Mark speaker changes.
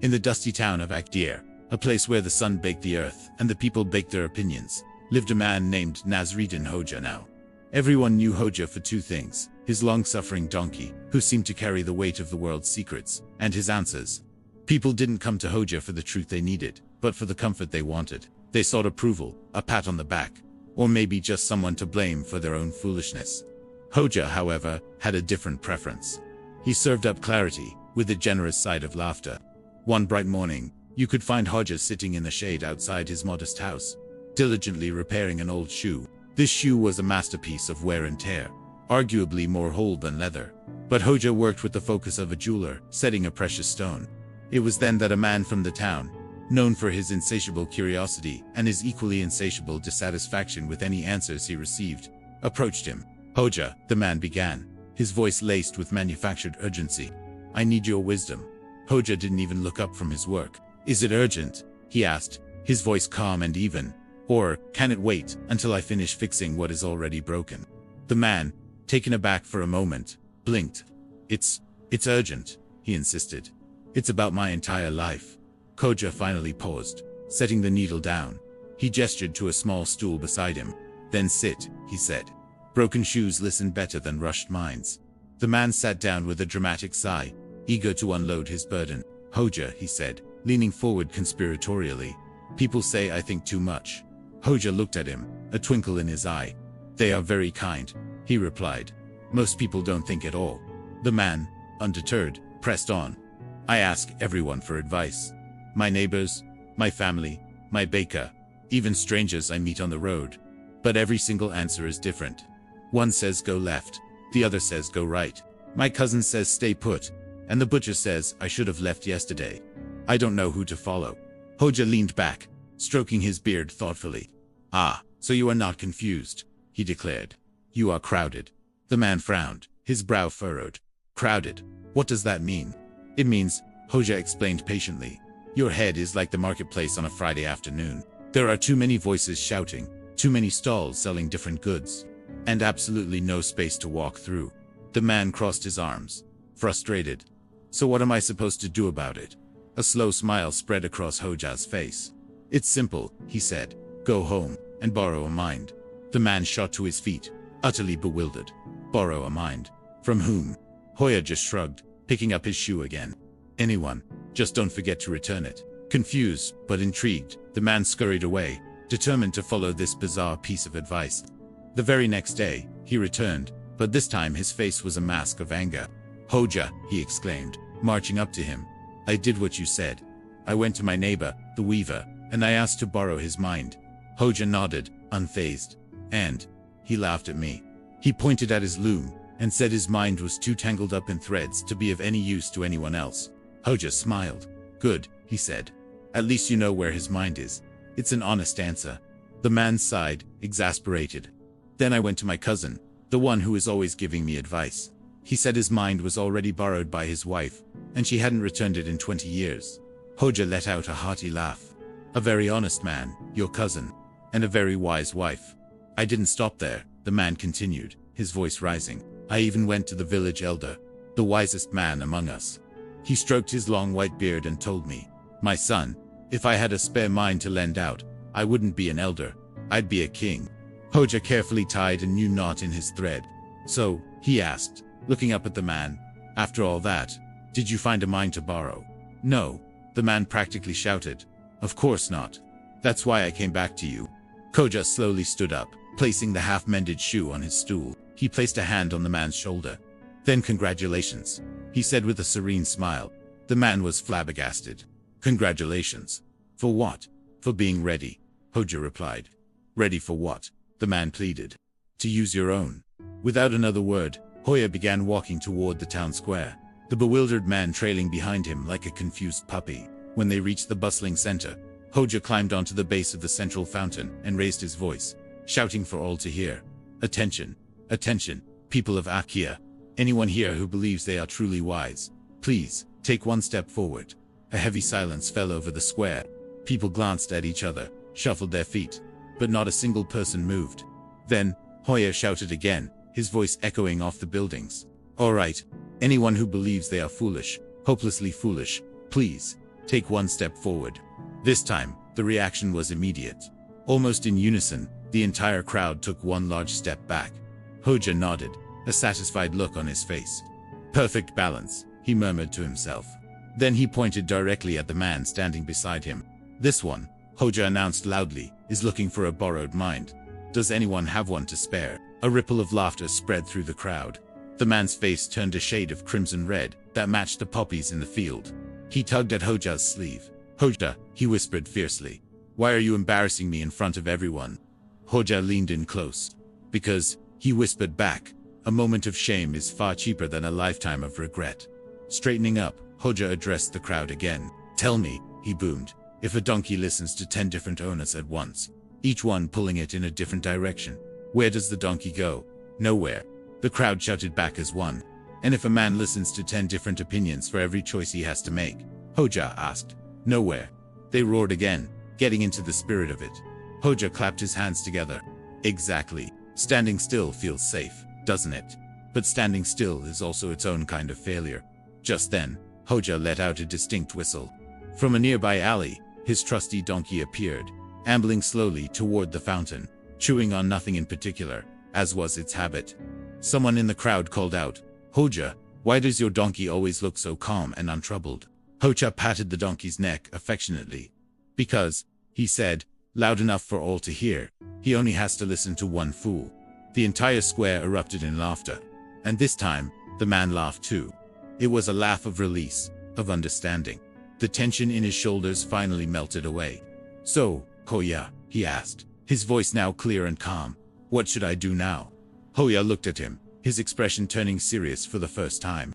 Speaker 1: In the dusty town of Akdir, a place where the sun baked the earth and the people baked their opinions, lived a man named Nasreddin Hodja now. Everyone knew Hodja for two things: his long-suffering donkey, who seemed to carry the weight of the world's secrets, and his answers. People didn't come to Hodja for the truth they needed, but for the comfort they wanted. They sought approval, a pat on the back, or maybe just someone to blame for their own foolishness. Hodja, however, had a different preference. He served up clarity, with a generous side of laughter. One bright morning, you could find Hodja sitting in the shade outside his modest house, diligently repairing an old shoe. This shoe was a masterpiece of wear and tear, arguably more whole than leather. But Hodja worked with the focus of a jeweler, setting a precious stone. It was then that a man from the town, known for his insatiable curiosity and his equally insatiable dissatisfaction with any answers he received, approached him. "Hodja," the man began, his voice laced with manufactured urgency. "I need your wisdom." Hodja didn't even look up from his work. "Is it urgent?" he asked, his voice calm and even. "Or can it wait until I finish fixing what is already broken?" The man, taken aback for a moment, blinked. It's urgent," he insisted. "It's about my entire life." Hodja finally paused, setting the needle down. He gestured to a small stool beside him. "Then sit," he said. "Broken shoes listen better than rushed minds." The man sat down with a dramatic sigh, eager to unload his burden. "Hodja," he said, leaning forward conspiratorially, "people say I think too much." Hodja looked at him, a twinkle in his eye. "They are very kind," he replied. "Most people don't think at all." The man, undeterred, pressed on. "I ask everyone for advice. My neighbors, my family, my baker, even strangers I meet on the road. But every single answer is different. One says go left, the other says go right. My cousin says stay put, and the butcher says I should have left yesterday. I don't know who to follow." Hodja leaned back, stroking his beard thoughtfully. "Ah, so you are not confused," he declared. "You are crowded." The man frowned, his brow furrowed. "Crowded? What does that mean?" "It means," Hodja explained patiently, "your head is like the marketplace on a Friday afternoon. There are too many voices shouting, too many stalls selling different goods, and absolutely no space to walk through." The man crossed his arms, frustrated. "So what am I supposed to do about it?" A slow smile spread across Hodja's face. "It's simple," he said. "Go home and borrow a mind." The man shot to his feet, utterly bewildered. Borrow a mind? From whom? Hodja just shrugged, picking up his shoe again. "Anyone. Just don't forget to return it." Confused, but intrigued, the man scurried away, determined to follow this bizarre piece of advice. The very next day, he returned, but this time his face was a mask of anger. "Hodja," he exclaimed, marching up to him, "I did what you said. I went to my neighbor, the weaver, and I asked to borrow his mind." Hodja nodded, unfazed. "And he laughed at me. He pointed at his loom, and said his mind was too tangled up in threads to be of any use to anyone else." Hodja smiled. "Good," he said. "At least you know where his mind is. It's an honest answer." The man sighed, exasperated. "Then I went to my cousin, the one who is always giving me advice. He said his mind was already borrowed by his wife, and she hadn't returned it in 20 years. Hodja let out a hearty laugh. "A very honest man, your cousin, and a very wise wife." "I didn't stop there," the man continued, his voice rising. "I even went to the village elder, the wisest man among us. He stroked his long white beard and told me, 'My son, if I had a spare mind to lend out, I wouldn't be an elder, I'd be a king.'" Hodja carefully tied a new knot in his thread. "So," he asked, looking up at the man, "after all that, did you find a mind to borrow?" "No," the man practically shouted. "Of course not. That's why I came back to you." Hodja slowly stood up, placing the half-mended shoe on his stool. He placed a hand on the man's shoulder. "Then congratulations," he said with a serene smile. The man was flabbergasted. "Congratulations? For what?" "For being ready," Hodja replied. "Ready for what?" the man pleaded. "To use your own." Without another word, Hodja began walking toward the town square, the bewildered man trailing behind him like a confused puppy. When they reached the bustling center, Hodja climbed onto the base of the central fountain and raised his voice, shouting for all to hear. "Attention! Attention, people of Akia! Anyone here who believes they are truly wise, please, take one step forward." A heavy silence fell over the square. People glanced at each other, shuffled their feet, but not a single person moved. Then, Hodja shouted again, his voice echoing off the buildings. "All right, anyone who believes they are foolish, hopelessly foolish, please, Take one step forward. This time, the reaction was immediate. Almost in unison, the entire crowd took one large step back. Hodja nodded, a satisfied look on his face. Perfect balance, he murmured to himself. Then he pointed directly at the man standing beside him. This one, Hodja announced loudly, is looking for a borrowed mind. Does anyone have one to spare? A ripple of laughter spread through the crowd. The man's face turned a shade of crimson red that matched the poppies in the field. He tugged at Hodja's sleeve. Hodja, he whispered fiercely. Why are you embarrassing me in front of everyone? Hodja leaned in close. Because, he whispered back, a moment of shame is far cheaper than a lifetime of regret. Straightening up, Hodja addressed the crowd again. Tell me, he boomed, if a donkey listens to 10 different owners at once, each one pulling it in a different direction, where does the donkey go? Nowhere. The crowd shouted back as one. And if a man listens to 10 different opinions for every choice he has to make? Hodja asked. Nowhere. They roared again, getting into the spirit of it. Hodja clapped his hands together. Exactly. Standing still feels safe, doesn't it? But standing still is also its own kind of failure. Just then, Hodja let out a distinct whistle. From a nearby alley, his trusty donkey appeared, ambling slowly toward the fountain, chewing on nothing in particular, as was its habit. Someone in the crowd called out, Hodja, why does your donkey always look so calm and untroubled? Hodja patted the donkey's neck affectionately. Because, he said, loud enough for all to hear, he only has to listen to one fool. The entire square erupted in laughter. And this time, the man laughed too. It was a laugh of release, of understanding. The tension in his shoulders finally melted away. So, Hodja, he asked, his voice now clear and calm. What should I do now? Hodja looked at him, his expression turning serious for the first time.